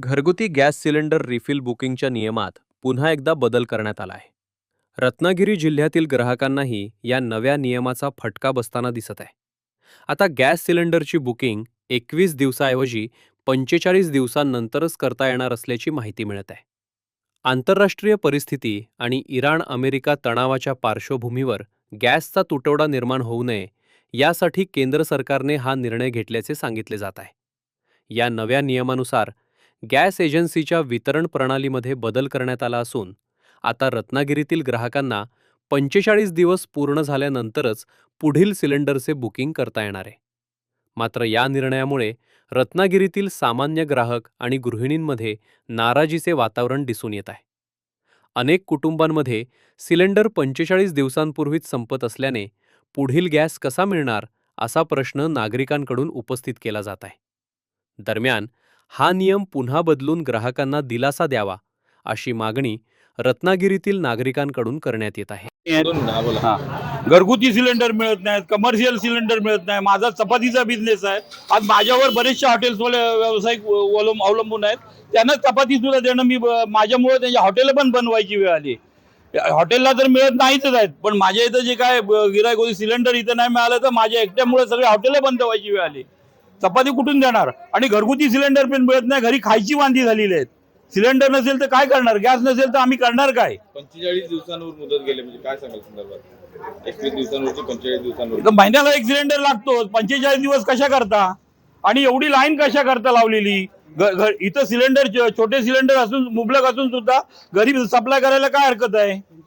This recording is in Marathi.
घरगुती गॅस सिलेंडर रिफिल बुकिंगच्या नियमात पुन्हा एकदा बदल करण्यात आला आहे. रत्नागिरी जिल्ह्यातील ग्राहकांनाही या नव्या नियमाचा फटका बसताना दिसत आहे. आता गॅस सिलेंडरची बुकिंग 21 दिवसाऐवजी 45 दिवसांनंतरच करता येणार असल्याची माहिती मिळत आहे. आंतरराष्ट्रीय परिस्थिती आणि इराण अमेरिका तणावाच्या पार्श्वभूमीवर गॅसचा तुटवडा निर्माण होऊ नये यासाठी केंद्र सरकारने हा निर्णय घेतल्याचे सांगितले जात आहे. या नव्या नियमानुसार गॅस एजन्सीच्या वितरण प्रणालीमध्ये बदल करण्यात आला असून आता रत्नागिरीतील ग्राहकांना 45 दिवस पूर्ण झाल्यानंतरच पुढील सिलेंडरचे बुकिंग करता येणार आहे. मात्र या निर्णयामुळे रत्नागिरीतील सामान्य ग्राहक आणि गृहिणींमध्ये नाराजीचे वातावरण दिसून येत आहे. अनेक कुटुंबांमध्ये सिलेंडर 45 दिवसांपूर्वीच संपत असल्याने पुढील गॅस कसा मिळणार असा प्रश्न नागरिकांकडून उपस्थित केला जात आहे. दरम्यान हा नियम पुन्हा बदलून ग्राहकांना दिलासा द्यावा अशी मागणी रत्नागिरीतील नागरिकांकडून करण्यात येत आहे. घरगुती सिलेंडर मिळत नाहीत, कमर्शियल सिलेंडर मिळत नाही. माझा चपातीचा बिझनेस आहे. आज माझ्यावर बरेचसे हॉटेल्सवाले व्यावसायिक अवलंबून आहेत. त्यांना चपाती सुद्धा देणं माझ्यामुळे त्यांच्या हॉटेल पण बनवायची वेळ आली. हॉटेलला तर मिळत नाहीच आहेत, पण माझ्या इथं जे काय गिराईक होती, सिलेंडर इथं नाही मिळालं तर माझ्या एकट्यामुळे सगळे हॉटेल बंद व्हायची वेळ आली. चपाती कुठून देणार? आणि घरगुती सिलेंडर पण मिळत नाही. घरी खायची वांधी झालेली आहेत. सिलेंडर नसेल तर काय करणार? गॅस नसेल तर आम्ही करणार काय? 45 दिवसांवर मुदत गेले म्हणजे काय सांगाल संदर्भात? 21 दिवसांवरची 45 दिवसांवर महिन्याला एक सिलेंडर लागतो. 45 दिवस कशा करता? आणि एवढी लाईन कशा करता लावलेली? इथं सिलेंडर छोटे सिलेंडर असून मुबलक असून सुद्धा घरी सप्लाय करायला काय हरकत आहे?